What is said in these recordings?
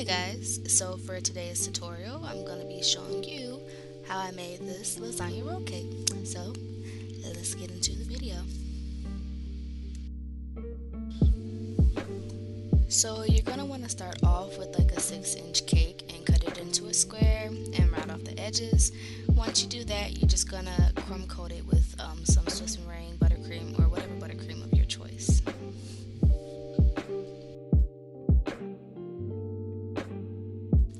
Hey guys, so for today's tutorial, I'm going to be showing you how I made this lasagna roll cake. So let's get into the video. So you're going to want to start off with like a 6-inch cake and cut it into a square and round off the edges. Once you do that, you're just going to crumb coat it with some Swiss meringue, buttercream, or whatever buttercream of your choice.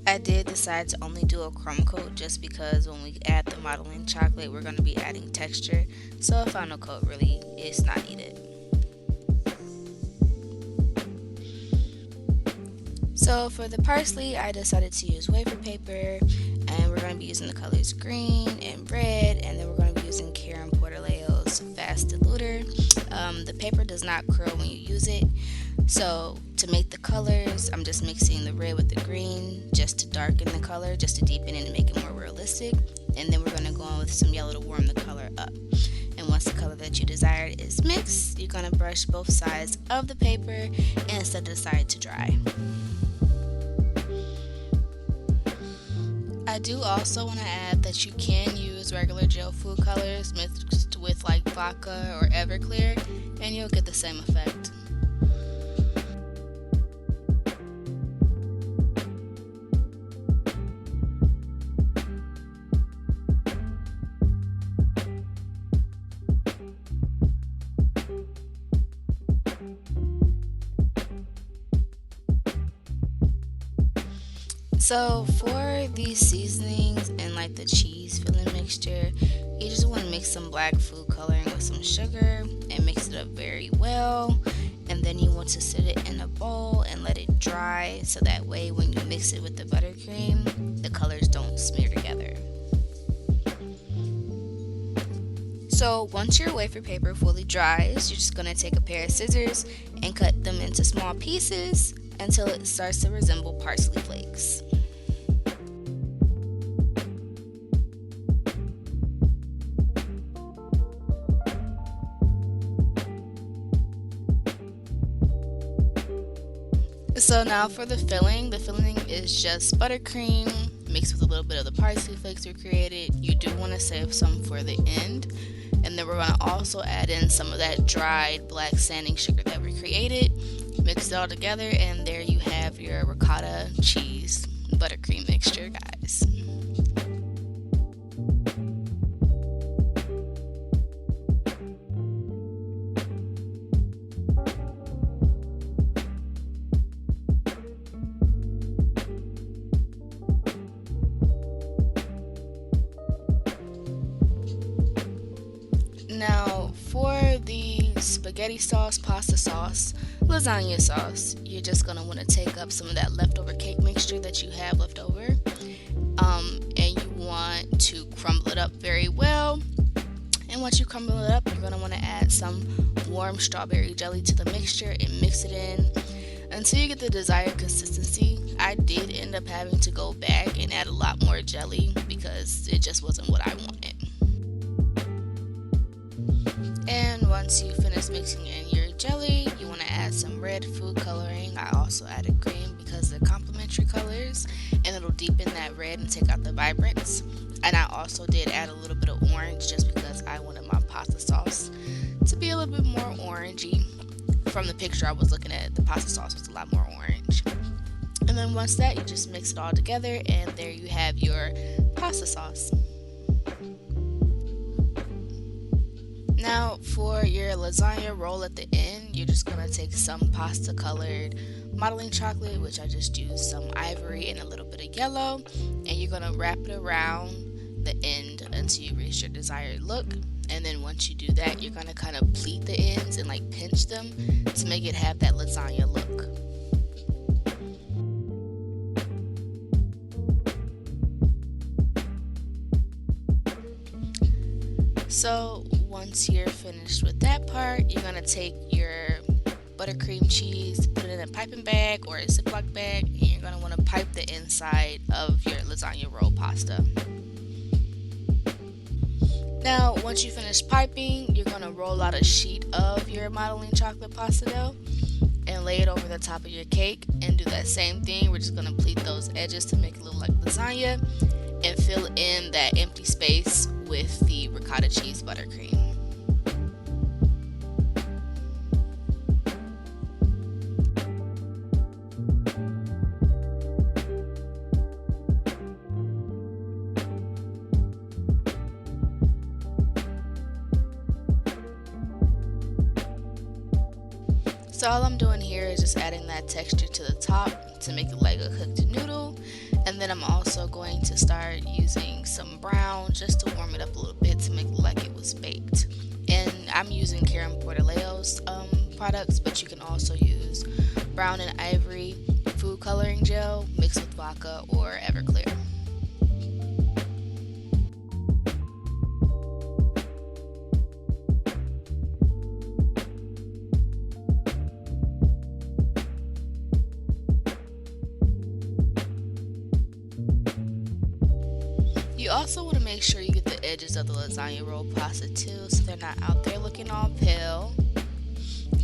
I did decide to only do a crumb coat just because when we add the modeling chocolate, we're going to be adding texture, so a final coat really is not needed. So for the parsley, I decided to use wafer paper, and we're going to be using the colors green and red, and then we're going to be using Karen Portolao's Fast Diluter. The paper does not curl when you use it, so to make the colors, I'm just mixing the red with the green just to darken the color, just to deepen it and make it more realistic, and then we're going to go on with some yellow to warm the color up. And once the color that you desired is mixed, you're going to brush both sides of the paper and set it aside to dry. I do also want to add that you can use regular gel food colors mixed with like vodka or Everclear, and you'll get the same effect. So for these seasonings and like the cheese filling mixture, you just want to mix some black food coloring with some sugar and mix it up very well, and then you want to sit it in a bowl and let it dry, so that way when you mix it with the buttercream, the colors don't smear together. So once your wafer paper fully dries, you're just going to take a pair of scissors and cut them into small pieces until it starts to resemble parsley flakes. So now for the filling is just buttercream mixed with a little bit of the parsley flakes we created. You do want to save some for the end, and then we're going to also add in some of that dried black sanding sugar that we created. Mix it all together, and there you have your ricotta cheese buttercream mixture, guys. Now for the spaghetti sauce, pasta sauce, lasagna sauce, you're just going to want to take up some of that leftover cake mixture that you have left over, and you want to crumble it up very well. And once you crumble it up, you're going to want to add some warm strawberry jelly to the mixture and mix it in until you get the desired consistency. I did end up having to go back and add a lot more jelly because it just wasn't what I wanted. And once you finish mixing in your jelly, you want to add some red food coloring. I also added green because they're complementary colors, and it'll deepen that red and take out the vibrance. And I also did add a little bit of orange just because I wanted my pasta sauce to be a little bit more orangey. From the picture I was looking at, the pasta sauce was a lot more orange. And then once that, you just mix it all together, and there you have your pasta sauce. Now for your lasagna roll at the end, you're just going to take some pasta colored modeling chocolate, which I just used some ivory and a little bit of yellow, and you're going to wrap it around the end until you reach your desired look. And then once you do that, you're going to kind of pleat the ends and like pinch them to make it have that lasagna look. So once you're finished with that part, you're going to take your buttercream cheese, put it in a piping bag or a Ziploc bag, and you're going to want to pipe the inside of your lasagna roll pasta. Now, once you finish piping, you're going to roll out a sheet of your modeling chocolate pasta dough, and lay it over the top of your cake and do that same thing. We're just going to pleat those edges to make it look like lasagna and fill in that empty space with the ricotta cheese buttercream. So all I'm doing here is just adding that texture to the top to make it like a cooked noodle, and then I'm also going to start using some brown just to warm it up a little bit to make it like it was baked. And I'm using Karen Portaleo's products, but you can also use brown and ivory food coloring gel mixed with vodka or Everclear. You also want to make sure you get the edges of the lasagna roll pasta too, so they're not out there looking all pale.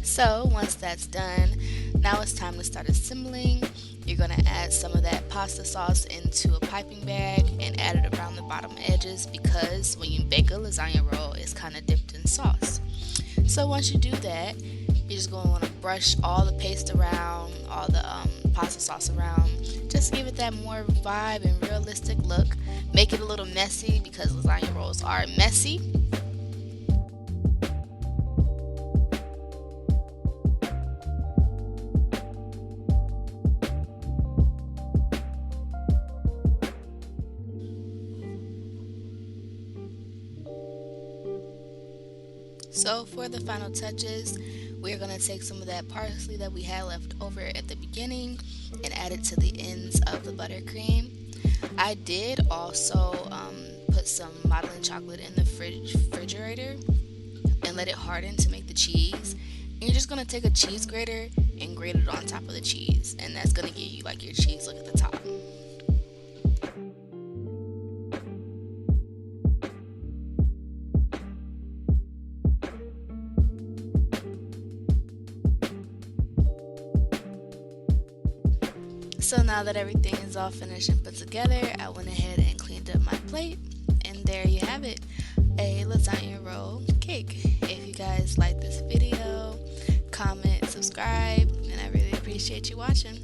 So once that's done, now it's time to start assembling. You're going to add some of that pasta sauce into a piping bag and add it around the bottom edges, because when you bake a lasagna roll, it's kind of dipped in sauce. So once you do that, you're just going to want to brush all the paste around, all the pasta sauce around, just give it that more vibe and realistic look. Make it a little messy because lasagna rolls are messy. So for the final touches, we're going to take some of that parsley that we had left over at the beginning and add it to the ends of the buttercream. I did also put some modeling chocolate in the refrigerator and let it harden to make the cheese. And you're just going to take a cheese grater and grate it on top of the cheese, and that's going to give you like your cheese look at the top. So now that everything is all finished and put together, I went ahead and cleaned up my plate, and there you have it, a lasagna roll cake. If you guys like this video, comment, subscribe, and I really appreciate you watching.